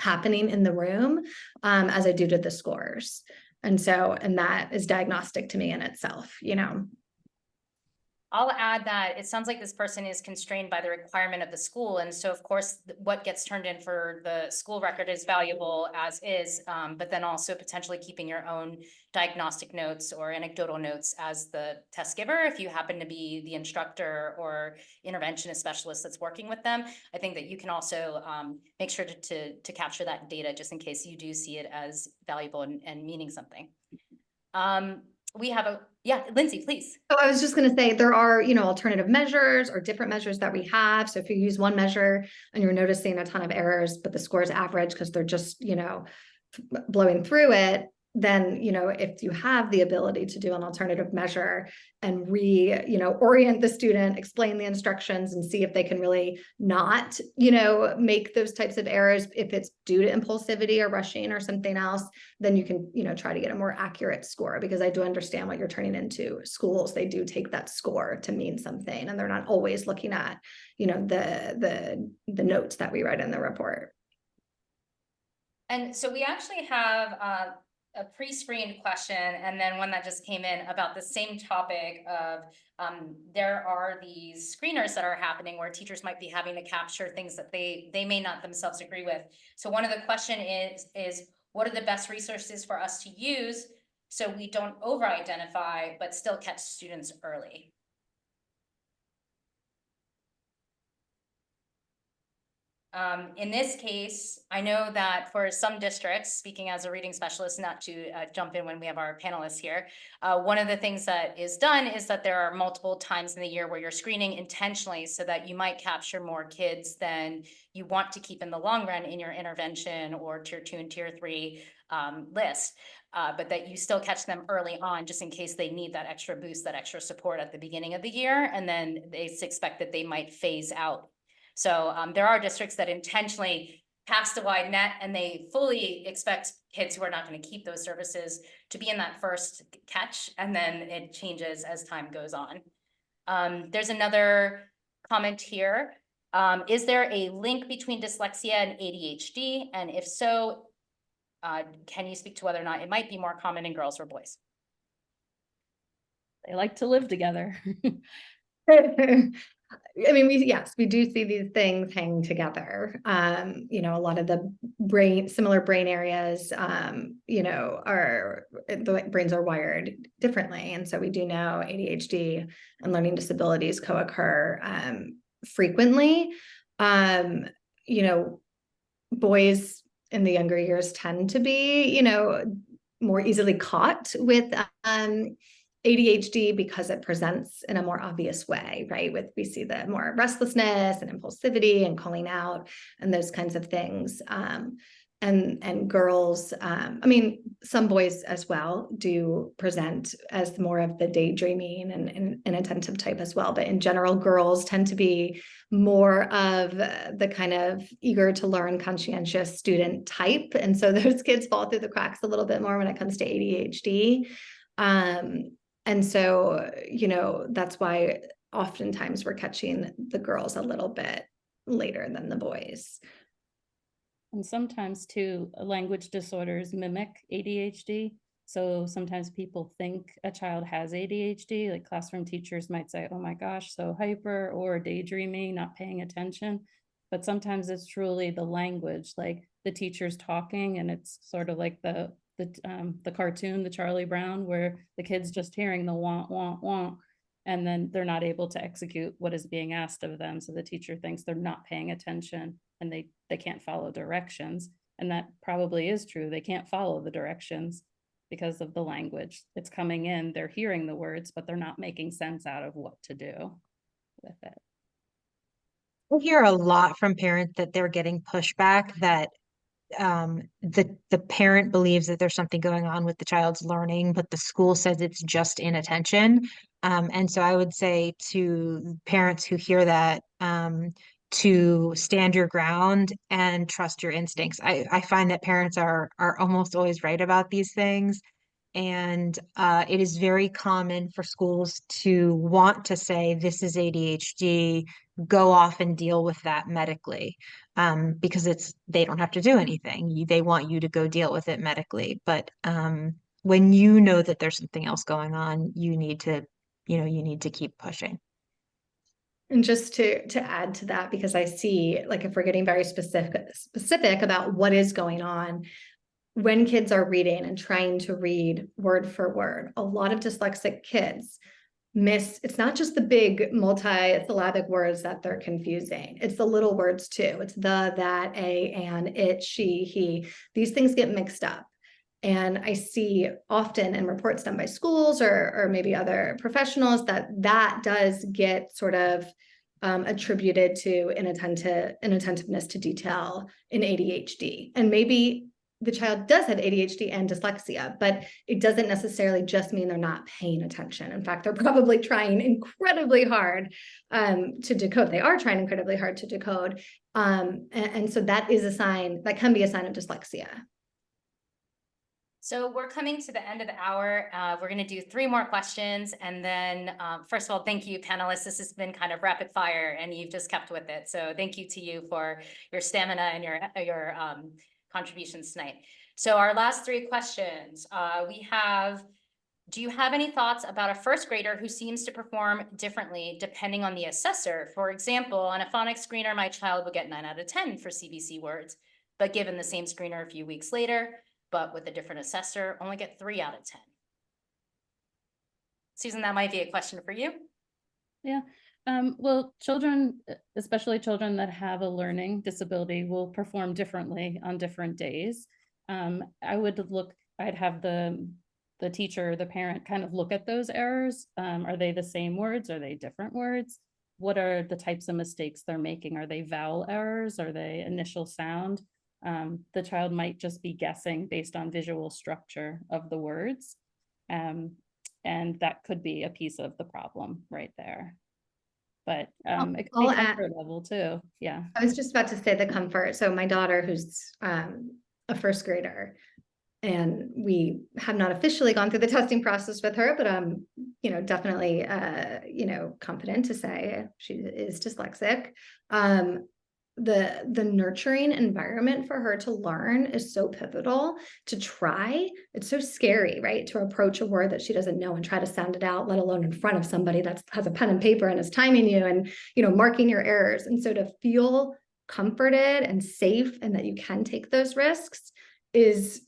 [SPEAKER 5] in the room as I do to the scores. And that is diagnostic to me in itself,
[SPEAKER 2] I'll add that it sounds like this person is constrained by the requirement of the school. And so of course, what gets turned in for the school record is valuable as is, but then also potentially keeping your own diagnostic notes or anecdotal notes as the test giver, if you happen to be the instructor or interventionist specialist that's working with them. I think that you can also make sure to capture that data just in case you do see it as valuable and meaning something. We have yeah, Lindsay, please.
[SPEAKER 5] Oh, I was just gonna say, there are, alternative measures or different measures that we have. So if you use one measure and you're noticing a ton of errors, but the score is average because they're just, blowing through it, then, if you have the ability to do an alternative measure and orient the student, explain the instructions and see if they can really not, make those types of errors, if it's due to impulsivity or rushing or something else, then you can, try to get a more accurate score, because I do understand what you're turning into. Schools, they do take that score to mean something, and they're not always looking at, the notes that we write in the report.
[SPEAKER 2] And so we actually have a pre-screened question and then one that just came in about the same topic of there are these screeners that are happening where teachers might be having to capture things that they may not themselves agree with. So one of the question is what are the best resources for us to use so we don't over-identify but still catch students early? In this case, I know that for some districts, speaking as a reading specialist, not to jump in when we have our panelists here, one of the things that is done is that there are multiple times in the year where you're screening intentionally so that you might capture more kids than you want to keep in the long run in your intervention or tier 2 and tier 3 list. But that you still catch them early on just in case they need that extra boost, that extra support at the beginning of the year. And then it's expected they might phase out. So there are districts that intentionally cast a wide net and they fully expect kids who are not going to keep those services to be in that first catch, and then it changes as time goes on. There's another comment here. Is there a link between dyslexia and ADHD? And if so, can you speak to whether or not it might be more common in girls or boys?
[SPEAKER 3] They like to live together.
[SPEAKER 5] I mean, we do see these things hang together. A lot of the similar brain areas, the brains are wired differently. And so we do know ADHD and learning disabilities co-occur frequently. Boys in the younger years tend to be, more easily caught with ADHD because it presents in a more obvious way, right? We see the more restlessness and impulsivity and calling out and those kinds of things. And girls, some boys as well do present as more of the daydreaming and inattentive type as well. But in general, girls tend to be more of the kind of eager to learn, conscientious student type. And so those kids fall through the cracks a little bit more when it comes to ADHD. And so, that's why oftentimes we're catching the girls a little bit later than the boys.
[SPEAKER 3] And sometimes too, language disorders mimic ADHD. So sometimes people think a child has ADHD, like classroom teachers might say, oh my gosh, so hyper or daydreaming, not paying attention. But sometimes it's truly the language, like the teacher's talking and it's sort of like the cartoon, the Charlie Brown, where the kid's just hearing the want, and then they're not able to execute what is being asked of them. So the teacher thinks they're not paying attention and they can't follow directions. And that probably is true. They can't follow the directions because of the language. It's coming in, they're hearing the words, but they're not making sense out of what to do with it.
[SPEAKER 4] We hear a lot from parents that they're getting pushback that the parent believes that there's something going on with the child's learning, but the school says it's just inattention. And so I would say to parents who hear that, to stand your ground and trust your instincts. I find that parents are almost always right about these things. And it is very common for schools to want to say, this is ADHD, go off and deal with that medically, because they don't have to do anything. They want you to go deal with it medically. But when you know that there's something else going on, you need to you need to keep pushing.
[SPEAKER 5] And just to add to that, because I see, like, if we're getting very specific about what is going on, when kids are reading and trying to read word for word, a lot of dyslexic kids miss, it's not just the big multi-syllabic words that they're confusing. It's the little words too. It's the, that, a, and, it, she, he. These things get mixed up. And I see often in reports done by schools or maybe other professionals that does get sort of attributed to inattentiveness to detail in ADHD. And maybe the child does have ADHD and dyslexia, but it doesn't necessarily just mean they're not paying attention. In fact, they're probably trying incredibly hard to decode. They are trying incredibly hard to decode. And so that is a sign, that can be a sign of dyslexia.
[SPEAKER 2] So we're coming to the end of the hour. We're going to do 3 more questions. And then, first of all, thank you, panelists. This has been kind of rapid fire and you've just kept with it. So thank you to you for your stamina and your contributions tonight. So our last 3 questions, we have, do you have any thoughts about a first grader who seems to perform differently depending on the assessor? For example, on a phonics screener, my child would get 9 out of 10 for CBC words, but given the same screener a few weeks later, but with a different assessor, only get 3 out of 10. Susan, that might be a question for you.
[SPEAKER 3] Yeah. Well, children, especially children that have a learning disability, will perform differently on different days. I'd have the teacher, the parent kind of look at those errors. Are they the same words? Are they different words? What are the types of mistakes they're making? Are they vowel errors? Are they initial sound? The child might just be guessing based on visual structure of the words. And that could be a piece of the problem right there. But it could be comfort level too. Yeah.
[SPEAKER 5] I was just about to say the comfort. So my daughter, who's a first grader, and we have not officially gone through the testing process with her, but I'm, definitely, confident to say she is dyslexic. The nurturing environment for her to learn is so pivotal. To try, it's so scary, right? To approach a word that she doesn't know and try to sound it out, let alone in front of somebody that has a pen and paper and is timing you and, marking your errors. And so to feel comforted and safe and that you can take those risks is,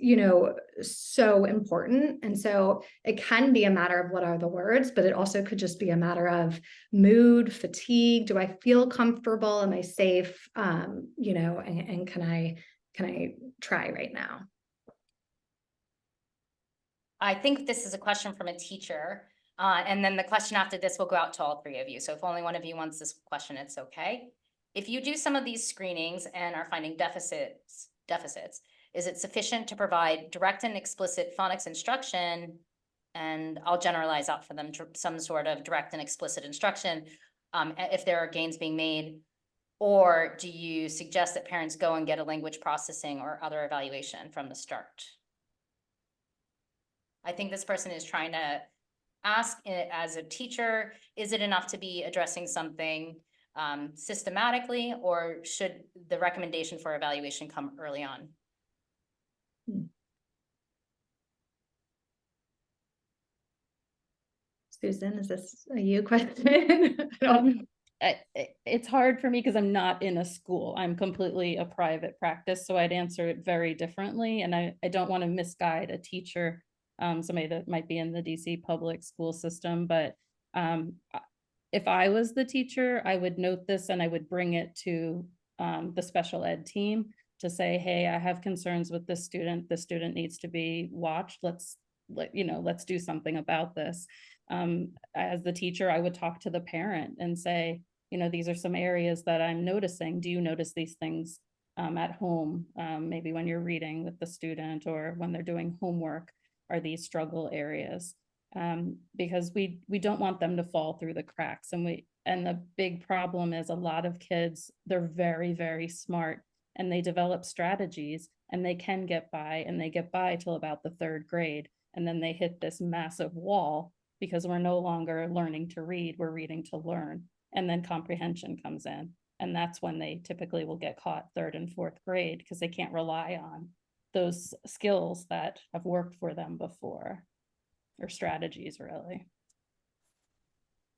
[SPEAKER 5] so important. And so it can be a matter of what are the words, but it also could just be a matter of mood, fatigue. Do I feel comfortable? Am I safe? And can I try right now?
[SPEAKER 2] I think this is a question from a teacher. And then the question after this will go out to all 3 of you. So if only one of you wants this question, it's okay. If you do some of these screenings and are finding deficits, is it sufficient to provide direct and explicit phonics instruction? And I'll generalize out for them some sort of direct and explicit instruction if there are gains being made. Or do you suggest that parents go and get a language processing or other evaluation from the start? I think this person is trying to ask as a teacher, is it enough to be addressing something systematically, or should the recommendation for evaluation come early on?
[SPEAKER 5] Susan, is this a you question?
[SPEAKER 3] It's hard for me because I'm not in a school. I'm completely a private practice, so I'd answer it very differently. And I don't want to misguide a teacher, somebody that might be in the DC public school system. But if I was the teacher, I would note this and I would bring it to the special ed team to say, hey, I have concerns with this student. The student needs to be watched. Let's do something about this. As the teacher, I would talk to the parent and say, these are some areas that I'm noticing. Do you notice these things at home? Maybe when you're reading with the student or when they're doing homework, are these struggle areas? Because we don't want them to fall through the cracks. And the big problem is a lot of kids, they're very, very smart and they develop strategies and they can get by, and they get by till about the 3rd grade. And then they hit this massive wall because we're no longer learning to read, we're reading to learn. And then comprehension comes in. And that's when they typically will get caught 3rd and 4th grade because they can't rely on those skills that have worked for them before, or strategies really.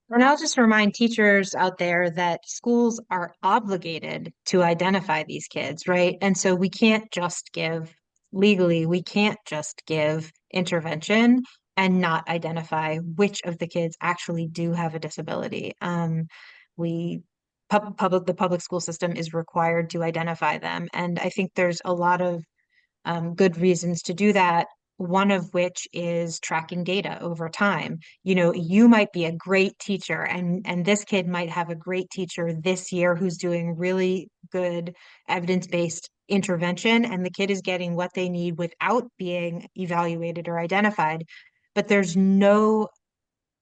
[SPEAKER 4] And I'll just remind teachers out there that schools are obligated to identify these kids, right? And so we can't just give, legally, we can't just give intervention and not identify which of the kids actually do have a disability. We the public school system is required to identify them. And I think there's a lot of good reasons to do that. One of which is tracking data over time. You know, you might be a great teacher, and this kid might have a great teacher this year who's doing really good evidence-based intervention, and the kid is getting what they need without being evaluated or identified. But there's no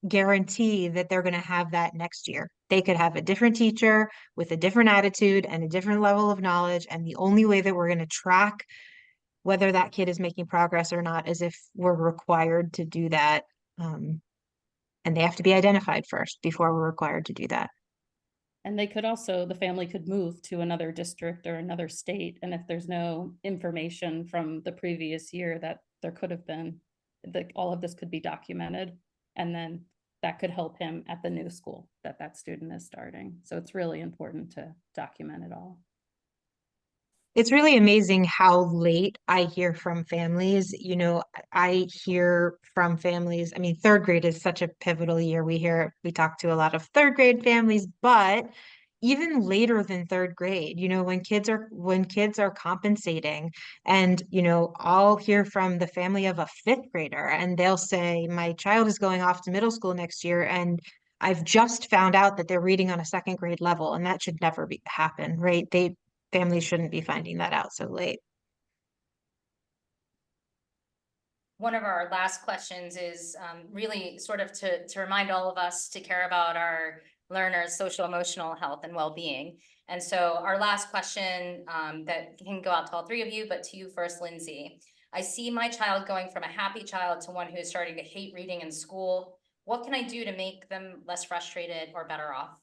[SPEAKER 4] guarantee that they're going to have that next year. They could have a different teacher with a different attitude and a different level of knowledge, and the only way that we're going to track whether that kid is making progress or not is if we're required to do that. And they have to be identified first before we're required to do that.
[SPEAKER 3] And they could also, the family could move to another district or another state. And if there's no information from the previous year that there could have been, that all of this could be documented. And then that could help him at the new school that that student is starting. So it's really important to document it all.
[SPEAKER 4] It's really amazing how late I hear from families. You know, I hear from families. I mean, third grade is such a pivotal year. We talk to a lot of third grade families, but even later than third grade, you know, when kids are compensating, and, you know, I'll hear from the family of a fifth grader and they'll say, my child is going off to middle school next year, and I've just found out that they're reading on a second grade level, and that should never happen, right? Families shouldn't be finding that out so late.
[SPEAKER 2] One of our last questions is really sort of to remind all of us to care about our learners' social emotional health and well-being. And so our last question that can go out to all three of you, but to you first, Lindsay. I see my child going from a happy child to one who is starting to hate reading in school. What can I do to make them less frustrated or better off?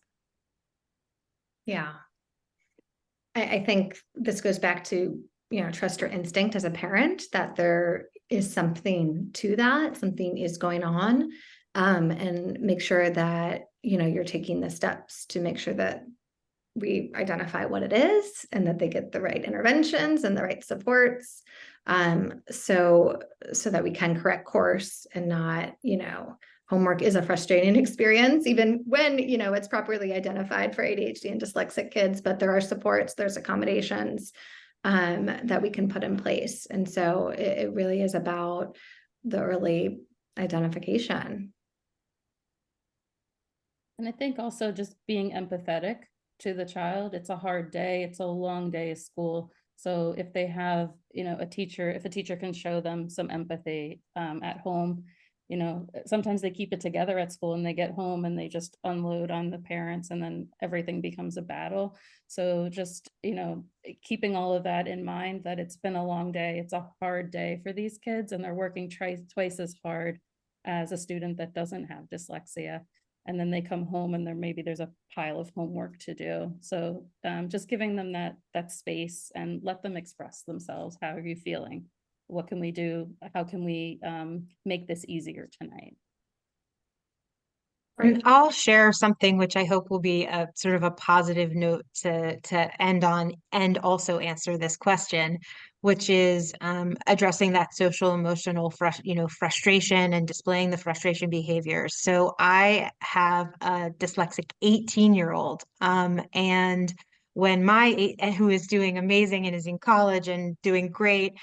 [SPEAKER 5] Yeah. I think this goes back to, you know, trust your instinct as a parent that there is something to that, something is going on, and make sure that, you know, you're taking the steps to make sure that we identify what it is and that they get the right interventions and the right supports, so that we can correct course and not, you know, homework is a frustrating experience, even when, you know, it's properly identified for ADHD and dyslexic kids, but there are supports, there's accommodations that we can put in place. And so it really is about the early identification.
[SPEAKER 3] And I think also just being empathetic to the child. It's a hard day. It's a long day of school. So if they have, you know, if a teacher can show them some empathy at home, you know, sometimes they keep it together at school and they get home and they just unload on the parents, and then everything becomes a battle. So just, you know, keeping all of that in mind, that it's been a long day. It's a hard day for these kids, and they're working twice as hard as a student that doesn't have dyslexia. And then they come home and maybe there's a pile of homework to do. So just giving them that space and let them express themselves. How are you feeling? What can we do? How can we make this easier tonight?
[SPEAKER 4] And I'll share something which I hope will be a sort of a positive note to end on, and also answer this question, which is addressing that social emotional frustration and displaying the frustration behaviors. So I have a dyslexic 18-year-old, and when who is doing amazing and is in college and doing great,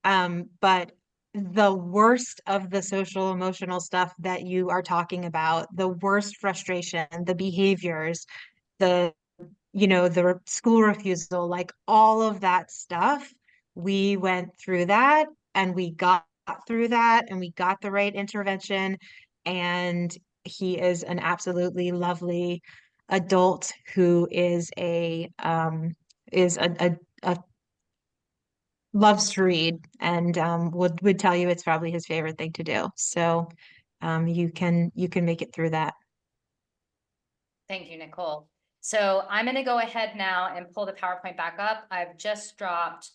[SPEAKER 4] but the worst of the social emotional stuff that you are talking about, the worst frustration, the behaviors, the school refusal, like all of that stuff, we went through that and we got through that and we got the right intervention, and he is an absolutely lovely adult who is a loves to read, and would tell you it's probably his favorite thing to do. So you can make it through that.
[SPEAKER 2] Thank you, Nicole. So I'm going to go ahead now and pull the PowerPoint back up. I've just dropped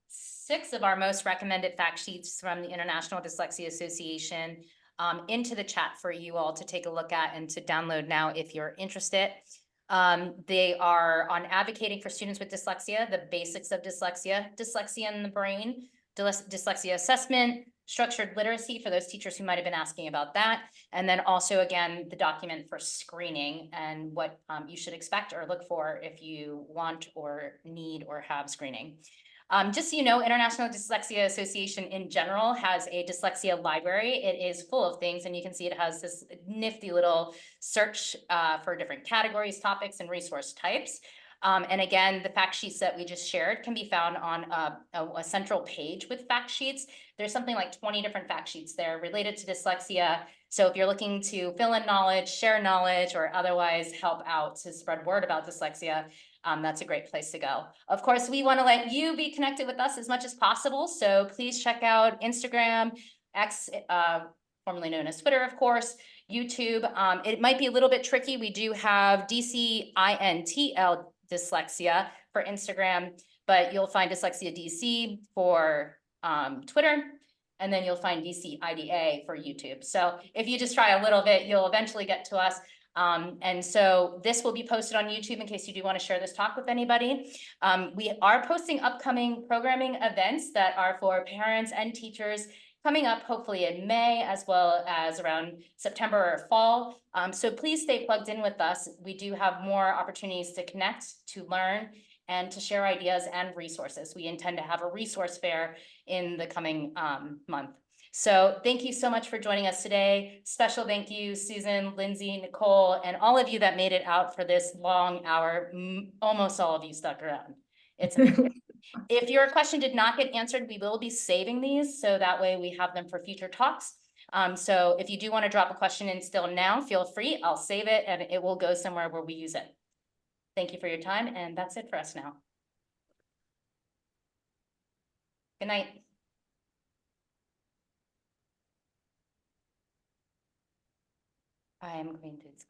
[SPEAKER 2] 6 of our most recommended fact sheets from the International Dyslexia Association into the chat for you all to take a look at and to download now if you're interested. They are on advocating for students with dyslexia, the basics of dyslexia, dyslexia in the brain, dyslexia assessment, structured literacy for those teachers who might have been asking about that. And then also, again, the document for screening and what you should expect or look for if you want or need or have screening. Just so you know, International Dyslexia Association in general has a dyslexia library. It is full of things, and you can see it has this nifty little search for different categories, topics, and resource types. And again, the fact sheets that we just shared can be found on a central page with fact sheets. There's something like 20 different fact sheets there related to dyslexia. So if you're looking to fill in knowledge, share knowledge, or otherwise help out to spread word about dyslexia, that's a great place to go. Of course, we want to let you be connected with us as much as possible. So please check out Instagram, X, formerly known as Twitter, of course, YouTube. It might be a little bit tricky. We do have DCINTL dyslexia for Instagram, but you'll find Dyslexia DC for Twitter, and then you'll find DCIDA for YouTube. So if you just try a little bit, you'll eventually get to us. And so this will be posted on YouTube in case you do want to share this talk with anybody. We are posting upcoming programming events that are for parents and teachers coming up hopefully in May, as well as around September or fall. So please stay plugged in with us. We do have more opportunities to connect, to learn, and to share ideas and resources. We intend to have a resource fair in the coming month. So thank you so much for joining us today. Special thank you, Susan, Lindsay, Nicole, and all of you that made it out for this long hour. Almost all of you stuck around. It's amazing. If your question did not get answered, we will be saving these, so that way we have them for future talks. So if you do want to drop a question in still now, feel free. I'll save it and it will go somewhere where we use it. Thank you for your time, and that's it for us now. Good night. I am going to